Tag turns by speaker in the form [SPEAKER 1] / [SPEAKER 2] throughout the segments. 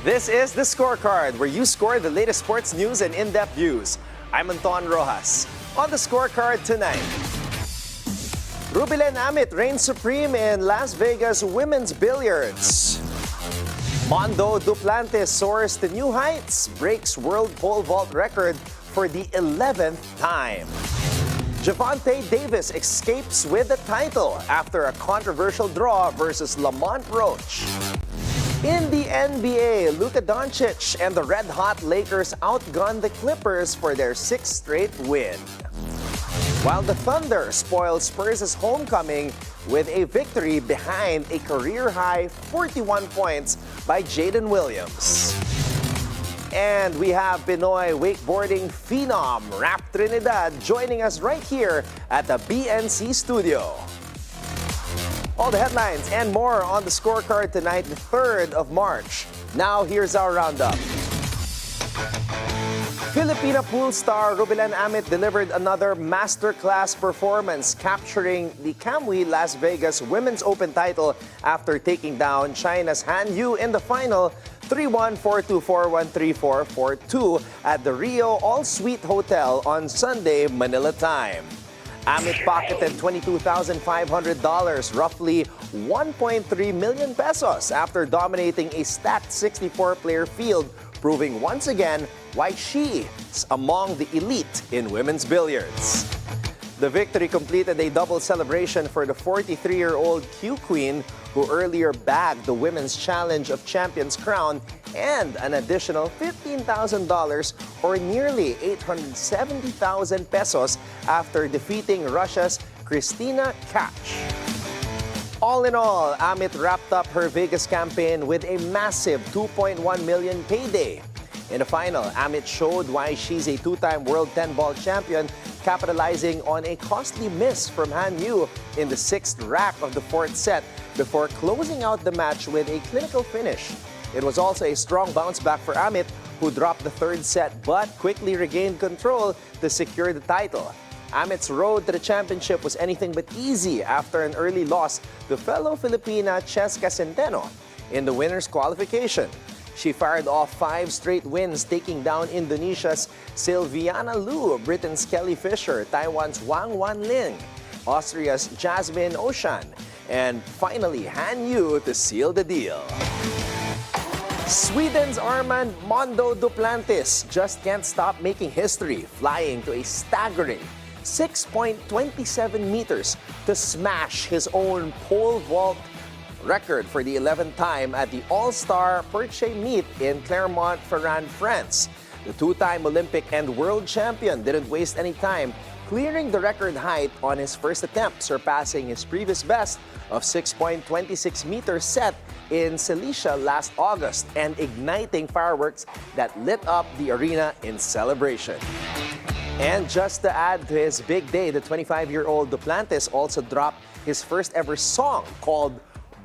[SPEAKER 1] This is the Scorecard, where you score the latest sports news and in-depth views. I'm Anton Roxas. On the Scorecard tonight, Rubilen Amit reigns supreme in Las Vegas women's billiards. Mondo Duplantis soars to new heights, breaks world pole vault record for the 11th time. Gervonta Davis escapes with the title after a controversial draw versus Lamont Roach. In the NBA, Doncic and the red-hot Lakers outgunned the Clippers for their 6th straight win. While the Thunder spoiled Spurs' homecoming with a victory behind a career-high 41 points by Jaden Williams. And we have Pinoy wakeboarding phenom Raph Trinidad joining us right here at the BNC studio. All the headlines and more on the Scorecard tonight, the 3rd of March. Now, here's our roundup. Filipina pool star Rubilen Amit delivered another masterclass performance, capturing the Camwy Las Vegas Women's Open title after taking down China's Han Yu in the final 3-1, 4-2, 4-1, 3-4, 4-2 at the Rio All-Suite Hotel on Sunday, Manila time. Amit pocketed $22,500, roughly 1.3 million pesos, after dominating a stacked 64-player field, proving once again why she is among the elite in women's billiards. The victory completed a double celebration for the 43-year-old Q Queen, who earlier bagged the Women's Challenge of Champions crown and an additional $15,000 or nearly 870,000 pesos after defeating Russia's Kristina Kach. All in all, Amit wrapped up her Vegas campaign with a massive 2.1 million payday. In the final, Amit showed why she's a 2-time World 10-ball champion, capitalizing on a costly miss from Han Yu in the 6th rack of the 4th set before closing out the match with a clinical finish. It was also a strong bounce back for Amit, who dropped the 3rd set but quickly regained control to secure the title. Amit's road to the championship was anything but easy after an early loss to fellow Filipina Cheska Centeno in the winner's qualification. She fired off 5 straight wins, taking down Indonesia's Silviana Liu, Britain's Kelly Fisher, Taiwan's Wang Wanling, Austria's Jasmine Oshan, and finally Han Yu to seal the deal. Sweden's Armand Mondo Duplantis just can't stop making history, flying to a staggering 6.27 meters to smash his own pole vault record for the 11th time at the All-Star Perche meet in Clermont-Ferrand, France. The 2-time Olympic and world champion didn't waste any time, clearing the record height on his first attempt, surpassing his previous best of 6.26 meters set in Silesia last August and igniting fireworks that lit up the arena in celebration. And just to add to his big day, the 25-year-old Duplantis also dropped his first ever song called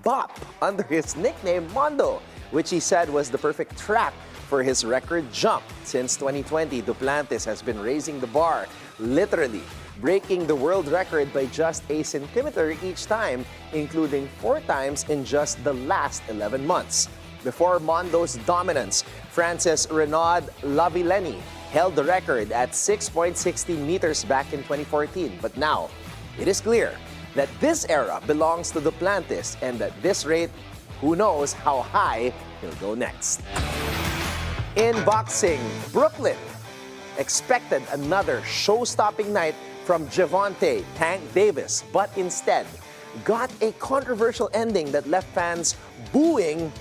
[SPEAKER 1] Bop under his nickname Mondo, which he said was the perfect track for his record jump. Since 2020, Duplantis has been raising the bar, literally breaking the world record by just a centimeter each time, including 4 times in just the last 11 months. Before Mondo's dominance, France's Renaud Lavillenie held the record at 6.16 meters back in 2014. But now, it is clear that this era belongs to Duplantis, and at this rate, who knows how high he'll go next. In boxing, Brooklyn expected another show-stopping night from Gervonta Tank Davis, but instead got a controversial ending that left fans booing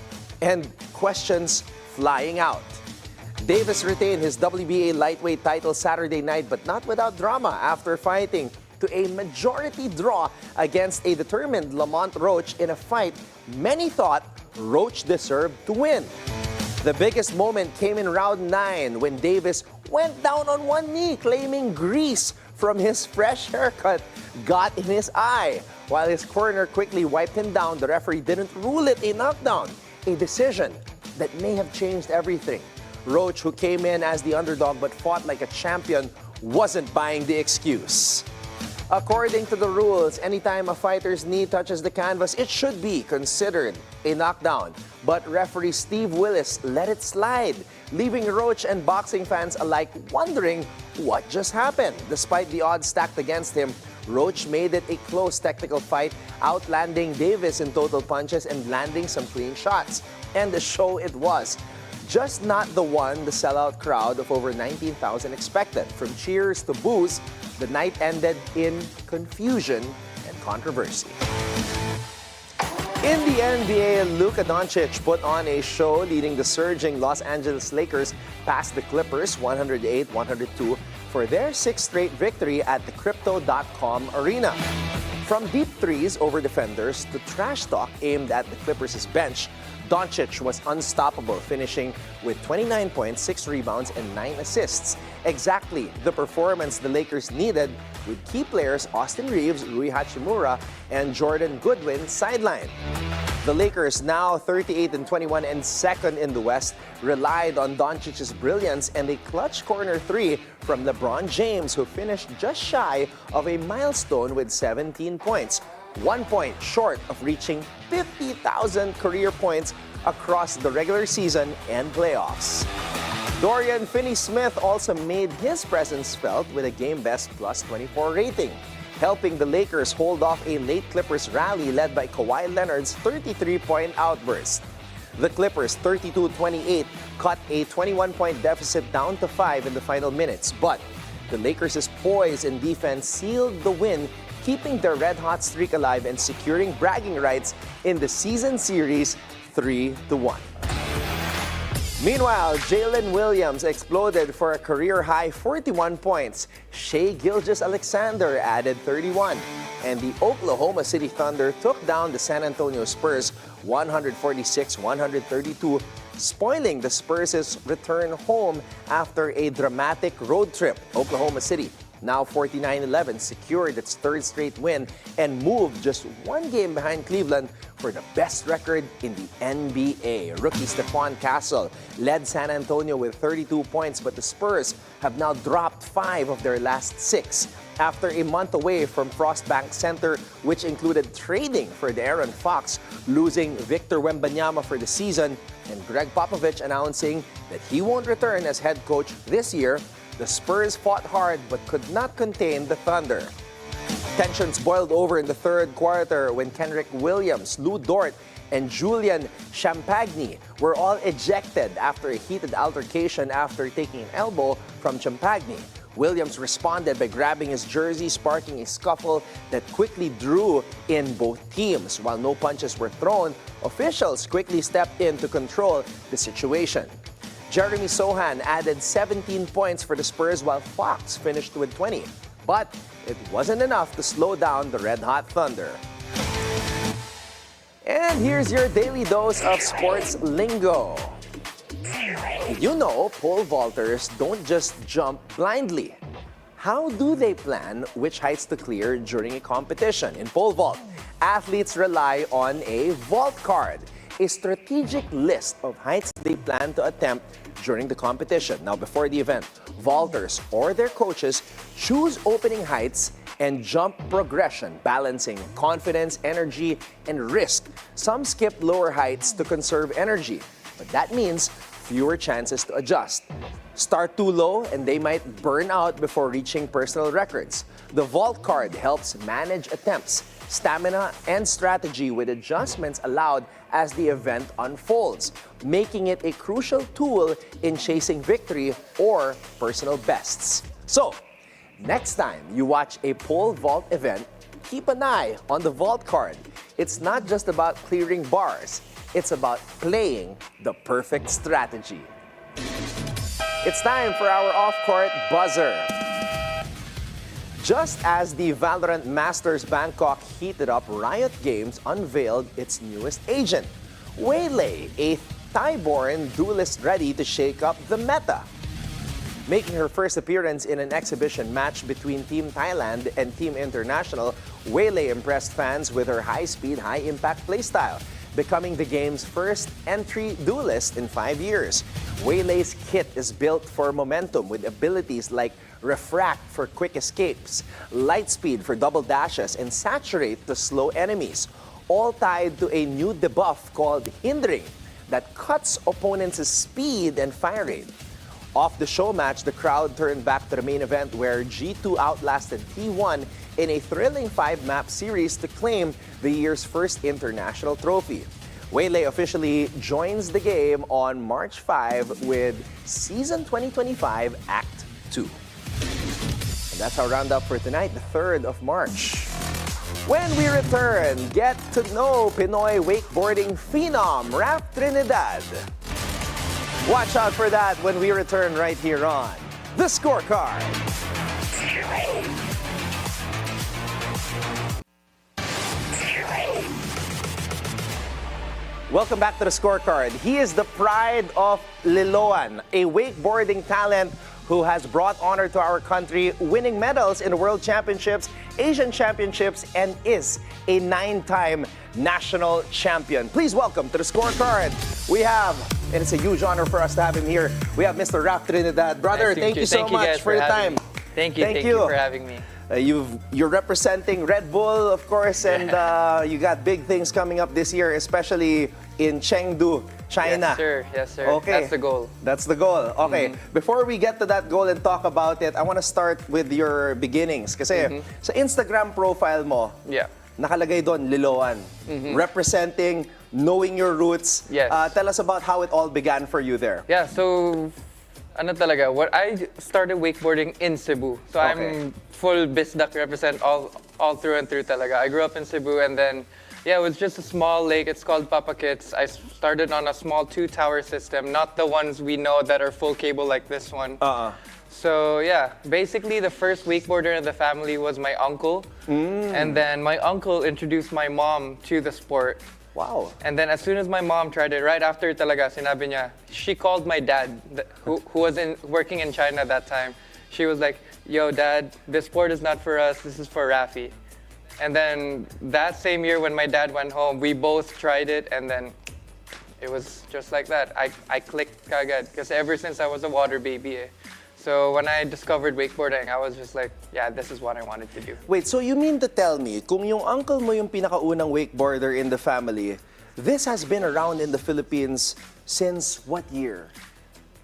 [SPEAKER 1] and questions flying out. Davis retained his WBA lightweight title Saturday night, but not without drama after fighting to a majority draw against a determined Lamont Roach in a fight many thought Roach deserved to win. The biggest moment came in round 9 when Davis went down on one knee, claiming grease from his fresh haircut got in his eye. While his corner quickly wiped him down, the referee didn't rule it a knockdown, a decision that may have changed everything. Roach, who came in as the underdog but fought like a champion, wasn't buying the excuse. According to the rules, anytime a fighter's knee touches the canvas, it should be considered a knockdown. But referee Steve Willis let it slide, leaving Roach and boxing fans alike wondering what just happened. Despite the odds stacked against him, Roach made it a close technical fight, outlanding Davis in total punches and landing some clean shots. And the show it was. Just not the one the sellout crowd of over 19,000 expected. From cheers to boos, the night ended in confusion and controversy. In the NBA, Luka Doncic put on a show, leading the surging Los Angeles Lakers past the Clippers 108-102 for their sixth straight victory at the Crypto.com Arena. From deep threes over defenders to trash talk aimed at the Clippers' bench, Doncic was unstoppable, finishing with 29 points, 6 rebounds, and 9 assists. Exactly the performance the Lakers needed, with key players Austin Reeves, Rui Hachimura, and Jordan Goodwin sidelined. The Lakers, now 38-21 and second in the West, relied on Doncic's brilliance and a clutch corner three from LeBron James, who finished just shy of a milestone with 17 points. 1 point short of reaching 50,000 career points across the regular season and playoffs. Dorian Finney-Smith also made his presence felt with a game-best plus 24 rating, helping the Lakers hold off a late Clippers rally led by Kawhi Leonard's 33-point outburst. The Clippers, 32-28, cut a 21-point deficit down to 5 in the final minutes, but the Lakers' poise and defense sealed the win, keeping their red-hot streak alive and securing bragging rights in the season series 3-1. Meanwhile, Jalen Williams exploded for a career-high 41 points. Shai Gilgeous-Alexander added 31. And the Oklahoma City Thunder took down the San Antonio Spurs 146-132, spoiling the Spurs' return home after a dramatic road trip. Oklahoma City, now 49-11, secured its third straight win and moved just one game behind Cleveland for the best record in the NBA. Rookie Stephon Castle led San Antonio with 32 points, but the Spurs have now dropped 5 of their last 6. After a month away from Frostbank Center, which included trading for De'Aaron Fox, losing Victor Wembanyama for the season, and Greg Popovich announcing that he won't return as head coach this year, the Spurs fought hard but could not contain the Thunder. Tensions boiled over in the third quarter when Kenrick Williams, Lou Dort, and Julian Champagny were all ejected after a heated altercation after taking an elbow from Champagny. Williams responded by grabbing his jersey, sparking a scuffle that quickly drew in both teams. While no punches were thrown, officials quickly stepped in to control the situation. Jeremy Sohan added 17 points for the Spurs while Fox finished with 20. But it wasn't enough to slow down the red-hot Thunder. And here's your daily dose of sports lingo. Did you know pole vaulters don't just jump blindly? How do they plan which heights to clear during a competition? In pole vault, athletes rely on a vault card, a strategic list of heights they plan to attempt during the competition. Now, before the event, vaulters or their coaches choose opening heights and jump progression, balancing confidence, energy, and risk. Some skip lower heights to conserve energy, but that means fewer chances to adjust. Start too low and they might burn out before reaching personal records. The vault card helps manage attempts, stamina, and strategy with adjustments allowed as the event unfolds, making it a crucial tool in chasing victory or personal bests. So, next time you watch a pole vault event, keep an eye on the vault card. It's not just about clearing bars, it's about playing the perfect strategy. It's time for our off-court buzzer. Just as the Valorant Masters Bangkok heated up, Riot Games unveiled its newest agent, Waylay, a Thai-born duelist ready to shake up the meta. Making her first appearance in an exhibition match between Team Thailand and Team International, Waylay impressed fans with her high-speed, high-impact playstyle, becoming the game's first entry duelist in 5 years. Waylay's kit is built for momentum with abilities like refract for quick escapes, light speed for double dashes, and saturate to slow enemies, all tied to a new debuff called hindering that cuts opponents' speed and fire rate. Off the show match, the crowd turned back to the main event where G2 outlasted T1 in a thrilling 5-map series to claim the year's first international trophy. Waylay officially joins the game on March 5 with Season 2025 Act 2. And that's our roundup for tonight, the 3rd of March. When we return, get to know Pinoy wakeboarding phenom Raph Trinidad. Watch out for that when we return right here on The Scorecard. Welcome back to The Scorecard. He is the pride of Liloan, a wakeboarding talent who has brought honor to our country, winning medals in World Championships, Asian Championships, and is a 9-time national champion. Please welcome to The Scorecard. We have, and it's a huge honor for us to have him here, we have Mr. Raph Trinidad. Brother,
[SPEAKER 2] nice
[SPEAKER 1] thank you so much for your time.
[SPEAKER 2] Thank you for having me.
[SPEAKER 1] You're representing Red Bull, of course, and you got big things coming up this year, especially in Chengdu, China.
[SPEAKER 2] Yes, sir.
[SPEAKER 1] Okay.
[SPEAKER 2] That's the goal.
[SPEAKER 1] That's the goal. Okay. Before we get to that goal and talk about it, I want to start with your beginnings. Kasi sa Instagram profile mo, nakalagay doon, Liloan. Representing, knowing your roots.
[SPEAKER 2] Yes.
[SPEAKER 1] Tell us about how it all began for you there.
[SPEAKER 2] Yeah, so ano talaga, I started wakeboarding in Cebu. So I'm full Bisdak represent all through and through talaga. I grew up in Cebu and then it was just a small lake. It's called Papa Kits. I started on a small 2-tower system, not the ones we know that are full cable like this one. So basically the first wakeboarder in the family was my uncle. And then my uncle introduced my mom to the sport.
[SPEAKER 1] Wow.
[SPEAKER 2] And then as soon as my mom tried it, right after talaga, sinabi niya, she called my dad, who was working in China at that time. She was like, yo, Dad, this sport is not for us, this is for Rafi. And then that same year when my dad went home, we both tried it, and then it was just like that. I clicked kagad, because ever since I was a water baby. So when I discovered wakeboarding, I was just like, this is what I wanted to do.
[SPEAKER 1] Wait, so you mean to tell me, kung yung uncle mo yung pinakaunang wakeboarder in the family, this has been around in the Philippines since what year?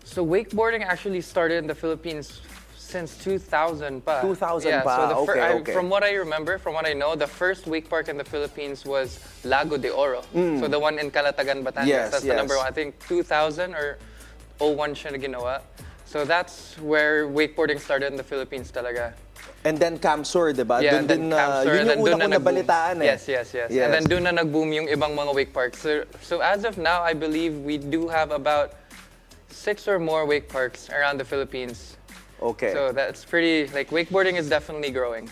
[SPEAKER 2] So wakeboarding actually started in the Philippines since 2000 pa.
[SPEAKER 1] 2000 pa,
[SPEAKER 2] so
[SPEAKER 1] okay.
[SPEAKER 2] From what I remember, from what I know, the first wake park in the Philippines was Lago de Oro. So the one in Calatagan, Batangas. That's the number one. I think 2000 or 01 siya na ginawa. So that's where wakeboarding started in the Philippines talaga.
[SPEAKER 1] And then Camsur, di ba?
[SPEAKER 2] Yeah,
[SPEAKER 1] dun
[SPEAKER 2] then Camsur.
[SPEAKER 1] Yun yung una kong nabalitaan eh.
[SPEAKER 2] Yes. And then dun na nag-boom yung ibang mga wake parks. So as of now, I believe we do have about 6 or more wake parks around the Philippines.
[SPEAKER 1] Okay.
[SPEAKER 2] So that's pretty, wakeboarding is definitely growing.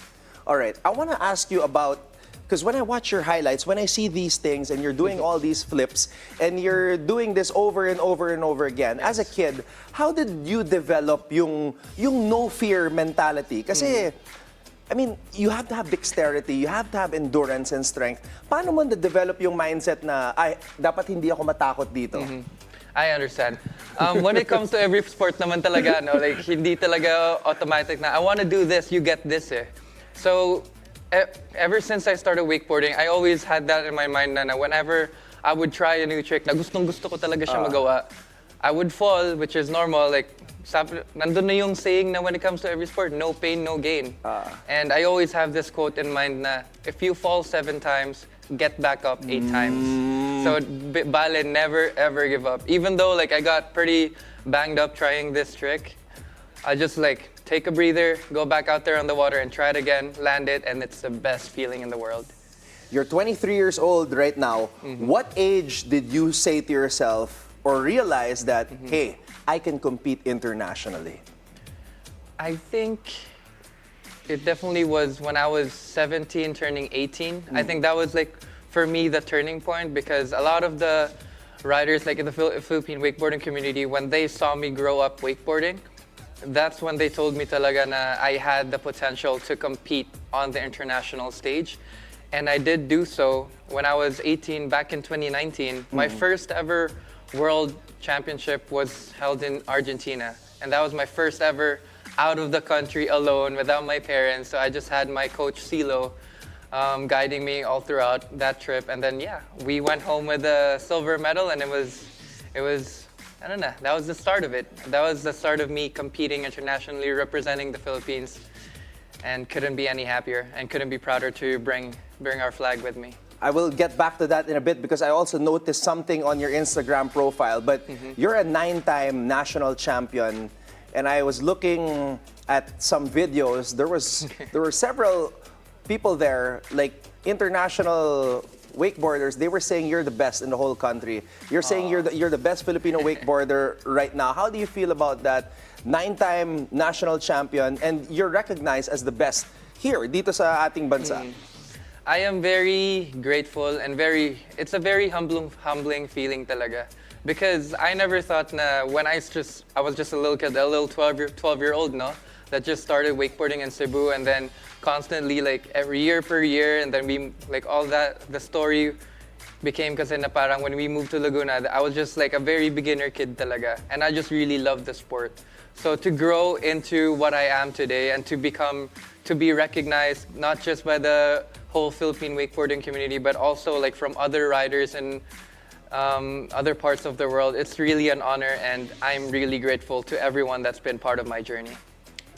[SPEAKER 1] All right. I want to ask you about, because when I watch your highlights, when I see these things and you're doing all these flips and you're doing this over and over and over again, as a kid, how did you develop yung no fear mentality? Kasi, I mean, you have to have dexterity, you have to have endurance and strength. Paano mo na-develop yung mindset na, ay, dapat hindi ako matakot dito?
[SPEAKER 2] I understand. When it comes to every sport naman talaga, no, hindi talaga automatic na, I want to do this, you get this eh. So, ever since I started wakeboarding, I always had that in my mind na whenever I would try a new trick na gustong-gusto ko talaga siya magawa, I would fall, which is normal. Nandun na yung saying na when it comes to every sport, no pain, no gain. And I always have this quote in mind na, if you fall 7 times, get back up 8 times. So, bale, never ever give up. Even though I got pretty banged up trying this trick, I just take a breather, go back out there on the water and try it again, land it, and it's the best feeling in the world.
[SPEAKER 1] You're 23 years old right now. What age did you say to yourself or realize that, hey, I can compete internationally?
[SPEAKER 2] I think it definitely was when I was 17, turning 18. I think that was for me the turning point, because a lot of the riders in the Philippine wakeboarding community, when they saw me grow up wakeboarding, that's when they told me talaga na I had the potential to compete on the international stage. And I did do so when I was 18 back in 2019. My first ever world championship was held in Argentina. And that was my first ever out of the country alone without my parents. So I just had my coach Silo guiding me all throughout that trip. And then yeah, we went home with a silver medal, and it was I don't know. That was the start of it. That was the start of me competing internationally, representing the Philippines, and couldn't be any happier and couldn't be prouder to bring our flag with me.
[SPEAKER 1] I will get back to that in a bit because I also noticed something on your Instagram profile. But you're a 9-time national champion, and I was looking at some videos. There were several people there, like international wakeboarders. They were saying you're the best in the whole country. You're saying you're the best Filipino wakeboarder right now. How do you feel about that? 9-time national champion, and you're recognized as the best here dito sa ating bansa.
[SPEAKER 2] I am very grateful and it's a very humbling feeling talaga. Because I never thought na when I was just a little kid, a little 12-year-old, no? That just started wakeboarding in Cebu, and then constantly, like every year per year, and then we, like all that, the story became kasi na parang when we moved to Laguna, I was just like a very beginner kid talaga. And I just really loved the sport. So to grow into what I am today and to be recognized not just by the whole Philippine wakeboarding community, but also like from other riders and other parts of the world, it's really an honor, and I'm really grateful to everyone that's been part of my journey.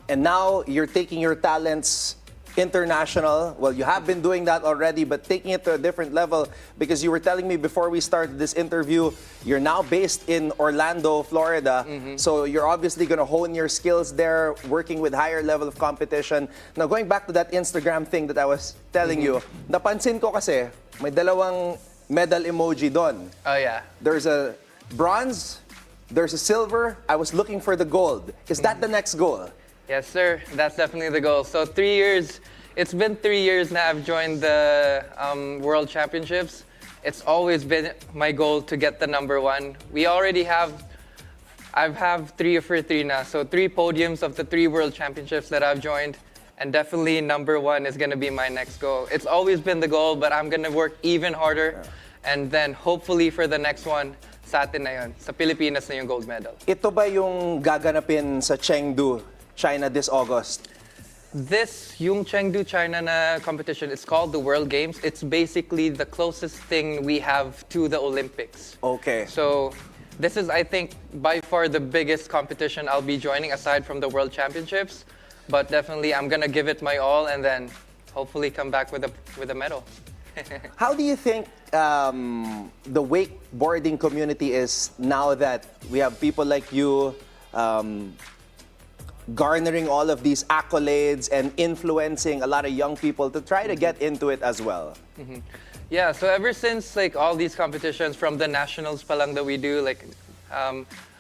[SPEAKER 1] And now you're taking your talents international. Well, you have been doing that already, but taking it to a different level, because you were telling me before we started this interview, you're now based in Orlando, Florida. So you're obviously going to hone your skills there, working with higher level of competition. Now, going back to that Instagram thing that I was telling you, napansin ko kasi may dalawang medal emoji doon.
[SPEAKER 2] Oh yeah.
[SPEAKER 1] There's a bronze, there's a silver. I was looking for the gold. Is that the next goal?
[SPEAKER 2] Yes, sir. That's definitely the goal. So 3 years, it's been 3 years now I've joined the World Championships. It's always been my goal to get the #1. I have 3 for 3 now. So 3 podiums of the 3 World Championships that I've joined. And definitely #1 is going to be my next goal. It's always been the goal, but I'm going to work even harder. And then hopefully for the next one, sa atin na yun. Sa Pilipinas na yung gold medal.
[SPEAKER 1] Ito ba yung gaganapin sa Chengdu, China this August?
[SPEAKER 2] Yung Chengdu, China na competition, it's called the World Games. It's basically the closest thing we have to the Olympics.
[SPEAKER 1] Okay.
[SPEAKER 2] So this is, I think, by far the biggest competition I'll be joining aside from the World Championships. But definitely, I'm gonna give it my all, and then hopefully come back with a medal.
[SPEAKER 1] How do you think the wakeboarding community is now that we have people like you garnering all of these accolades and influencing a lot of young people to try to get into it as well?
[SPEAKER 2] Yeah, so ever since like all these competitions, from the nationals pa lang that we do, like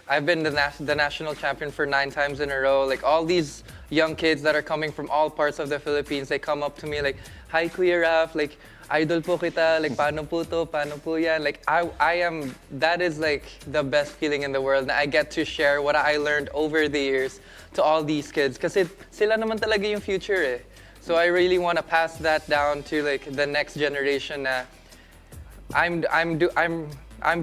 [SPEAKER 2] I've been the national champion for 9 times in a row. Like all these young kids that are coming from all parts of the Philippines, they come up to me like, "Hi, Kuya Raph, like idol po kita, like paano po to, paano po yan?" Like that is like the best feeling in the world. I get to share what I learned over the years to all these kids, kasi sila naman talaga yung future eh. So I really want to pass that down to like the next generation. I'm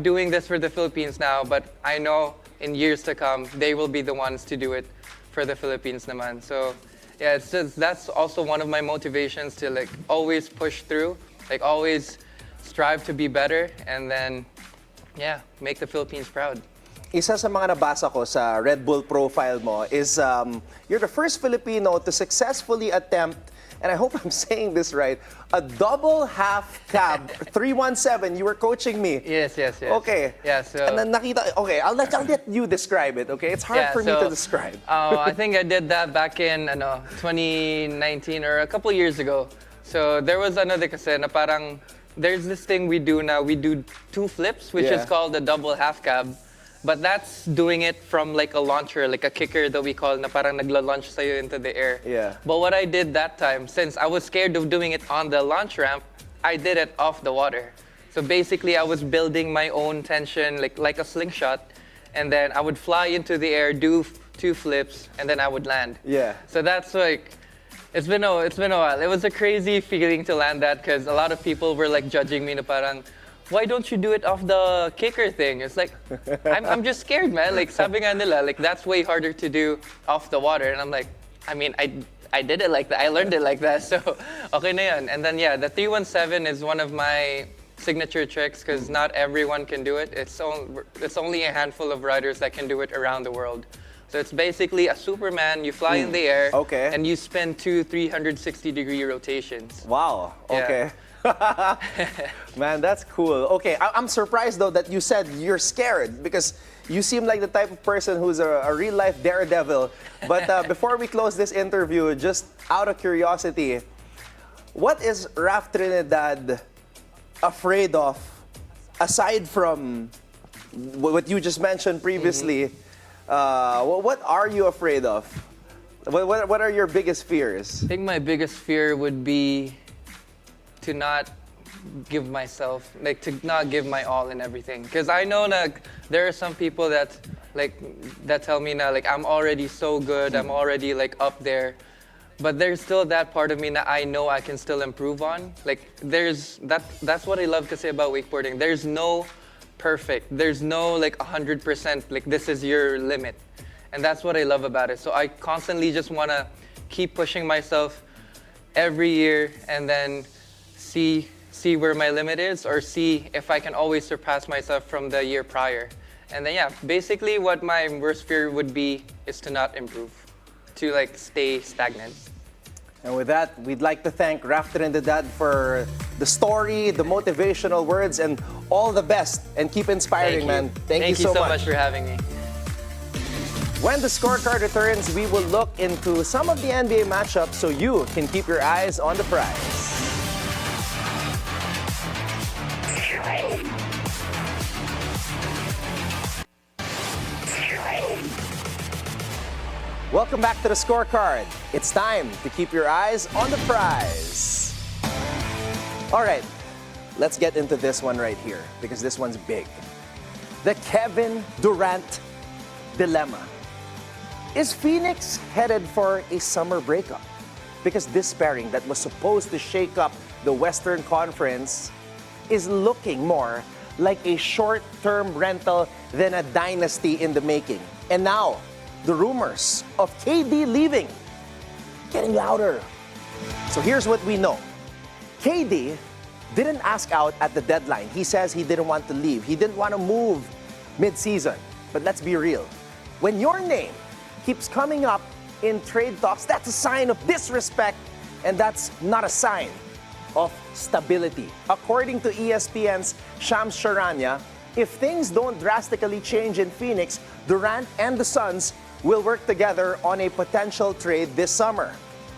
[SPEAKER 2] doing this for the Philippines now, but I know in years to come they will be the ones to do it for the Philippines naman. So yeah, it's just, that's also one of my motivations to like always push through, like always strive to be better, and then yeah, make the Philippines proud.
[SPEAKER 1] Isa sa mga nabasa ko sa Red Bull profile mo is you're the first Filipino to successfully attempt, and I hope I'm saying this right, a double half cab 317. You were coaching me.
[SPEAKER 2] Yes.
[SPEAKER 1] Okay.
[SPEAKER 2] Yeah, so
[SPEAKER 1] and then nakita, okay, I'll let you describe it, okay? It's hard for me to describe.
[SPEAKER 2] I think I did that back in 2019 or a couple years ago. So there was another kasi na parang there's this thing we do now. We do 2 flips, which is called the double half cab. But that's doing it from like a launcher, like a kicker that we call na parang nagla-launch sa'yo into the air.
[SPEAKER 1] Yeah.
[SPEAKER 2] But what I did that time, since I was scared of doing it on the launch ramp, I did it off the water. So basically, I was building my own tension, like a slingshot, and then I would fly into the air, do 2 flips, and then I would land.
[SPEAKER 1] Yeah.
[SPEAKER 2] So that's like, it's been a while. It was a crazy feeling to land that, because a lot of people were like judging me na parang, why don't you do it off the kicker thing? It's like, I'm just scared, man. Like, sabi nga nila, like, that's way harder to do off the water. And I'm like, I mean, I did it like that. I learned it like that. So, okay na yun. And then, yeah, the 317 is one of my signature tricks because not everyone can do it. It's only a handful of riders that can do it around the world. So it's basically a Superman. You fly in the air, and you spin 360-degree rotations.
[SPEAKER 1] Wow. Okay.
[SPEAKER 2] Yeah.
[SPEAKER 1] Man, that's cool. Okay, I'm surprised though that you said you're scared because you seem like the type of person who's a real-life daredevil. But before we close this interview, just out of curiosity, what is Raph Trinidad afraid of aside from what you just mentioned previously? What are you afraid of? What are your biggest fears?
[SPEAKER 2] I think my biggest fear would be to not give myself, like to not give my all in everything. Because I know that there are some people that tell me now, like I'm already so good, I'm already like up there. But there's still that part of me that I know I can still improve on. Like that's what I love to say about wakeboarding. There's no perfect. There's no like 100%, like this is your limit. And that's what I love about it. So I constantly just want to keep pushing myself every year and then see where my limit is or see if I can always surpass myself from the year prior. And then yeah, basically what my worst fear would be is to not improve, to like stay stagnant.
[SPEAKER 1] And with that, we'd like to thank Raph Trinidad for the story, the motivational words, and all the best. And keep inspiring, man. Thank you so much
[SPEAKER 2] for having me.
[SPEAKER 1] When the scorecard returns, we will look into some of the NBA matchups so you can keep your eyes on the prize. Welcome back to the scorecard. It's time to keep your eyes on the prize. All right, let's get into this one right here because this one's big. The Kevin Durant dilemma. Is Phoenix headed for a summer breakup? Because this pairing that was supposed to shake up the Western Conference is looking more like a short-term rental than a dynasty in the making. And now, the rumors of KD leaving getting louder. So here's what we know. KD didn't ask out at the deadline. He says he didn't want to leave. He didn't want to move mid-season. But let's be real. When your name keeps coming up in trade talks, that's a sign of disrespect, and that's not a sign of stability. According to ESPN's Shams Charania, if things don't drastically change in Phoenix, Durant and the Suns will work together on a potential trade this summer.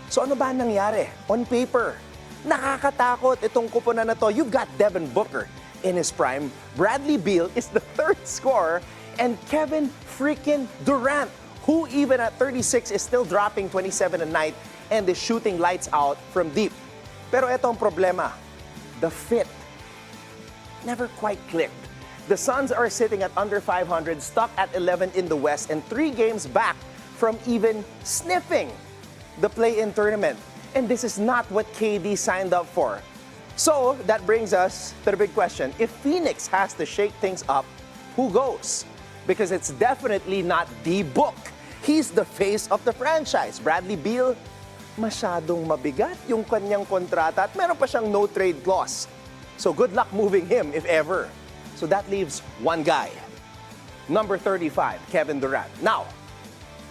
[SPEAKER 1] So ano ba nangyari? On paper, nakakatakot itong kupunan na to. You've got Devin Booker in his prime. Bradley Beal is the third scorer. And Kevin freaking Durant, who even at 36 is still dropping 27 a night and is shooting lights out from deep. Pero etong problema, the fit never quite clicked. The Suns are sitting at under 500, stuck at 11 in the West, and 3 games back from even sniffing the play-in tournament. And this is not what KD signed up for. So that brings us to the big question. If Phoenix has to shake things up, who goes? Because it's definitely not D Book. He's the face of the franchise. Bradley Beal, masyadong mabigat yung kanyang kontrata at meron pa siyang no-trade clause. So good luck moving him if ever. So that leaves one guy. Number 35, Kevin Durant. Now,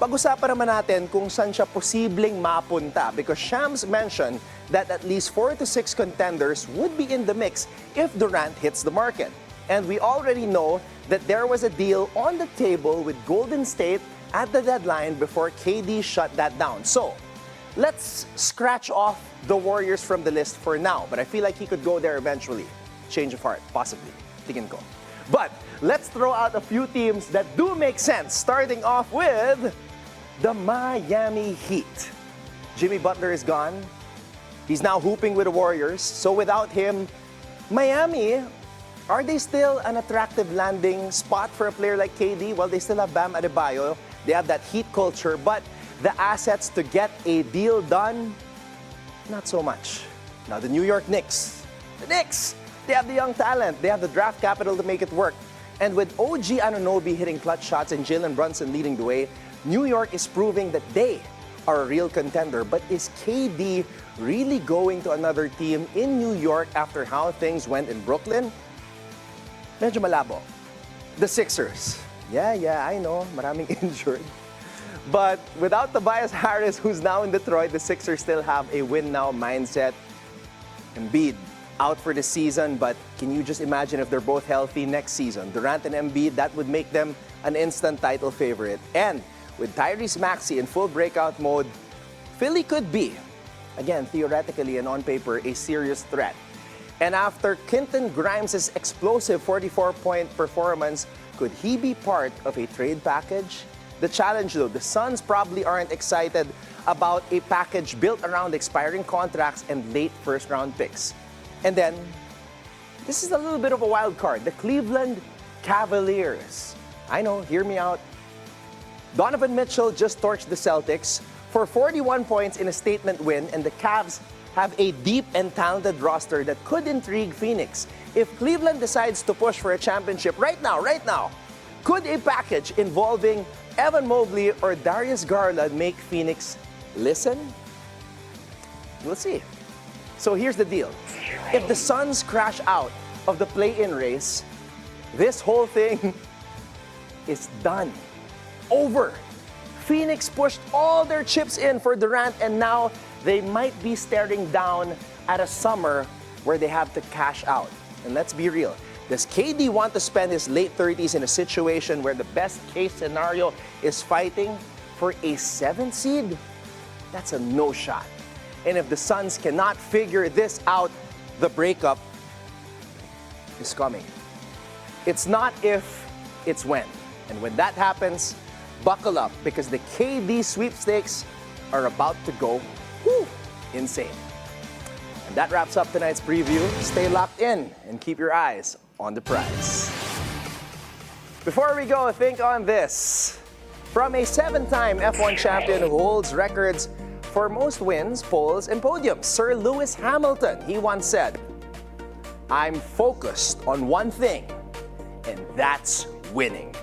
[SPEAKER 1] pag-usapan naman natin kung saan siya posibleng mapunta because Shams mentioned that at least 4 to 6 contenders would be in the mix if Durant hits the market. And we already know that there was a deal on the table with Golden State at the deadline before KD shut that down. So, let's scratch off the Warriors from the list for now. But I feel like he could go there eventually. Change of heart, possibly. Tingin ko. But let's throw out a few teams that do make sense, starting off with the Miami Heat. Jimmy Butler is gone. He's now hooping with the Warriors. So without him, Miami, are they still an attractive landing spot for a player like KD? Well, they still have Bam Adebayo. They have that Heat culture. But the assets to get a deal done, not so much. Now, the New York Knicks. The Knicks! They have the young talent. They have the draft capital to make it work. And with OG Anunoby hitting clutch shots and Jalen Brunson leading the way, New York is proving that they are a real contender. But is KD really going to another team in New York after how things went in Brooklyn? Medyo malabo. The Sixers. Yeah, I know. Maraming injured. But without Tobias Harris, who's now in Detroit, the Sixers still have a win-now mindset. Embiid out for the season, but can you just imagine if they're both healthy next season? Durant and Embiid, that would make them an instant title favorite. And with Tyrese Maxey in full breakout mode, Philly could be, again, theoretically and on paper, a serious threat. And after Quentin Grimes' explosive 44-point performance, could he be part of a trade package? The challenge, though, the Suns probably aren't excited about a package built around expiring contracts and late first-round picks. And then, this is a little bit of a wild card, the Cleveland Cavaliers. I know, hear me out. Donovan Mitchell just torched the Celtics for 41 points in a statement win, and the Cavs have a deep and talented roster that could intrigue Phoenix. If Cleveland decides to push for a championship right now, could a package involving Evan Mobley or Darius Garland make Phoenix listen? We'll see. So here's the deal. If the Suns crash out of the play-in race, this whole thing is done. Over. Phoenix pushed all their chips in for Durant, and now they might be staring down at a summer where they have to cash out. And let's be real. Does KD want to spend his late 30s in a situation where the best case scenario is fighting for a 7th seed? That's a no shot. And if the Suns cannot figure this out, the breakup is coming. It's not if, it's when. And when that happens, buckle up, because the KD sweepstakes are about to go insane. And that wraps up tonight's preview. Stay locked in and keep your eyes on the prize. Before we go, think on this. From a 7-time F1 champion who holds records for most wins, poles, and podiums, Sir Lewis Hamilton, he once said, "I'm focused on one thing, and that's winning."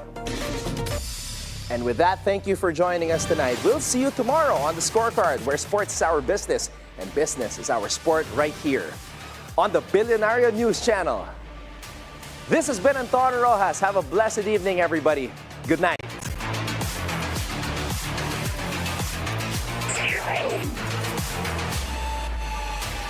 [SPEAKER 1] And with that, thank you for joining us tonight. We'll see you tomorrow on the Scorecard, where sports is our business and business is our sport, right here on the Bilyonaryo News Channel. This has been Anton Roxas. Have a blessed evening, everybody. Good night.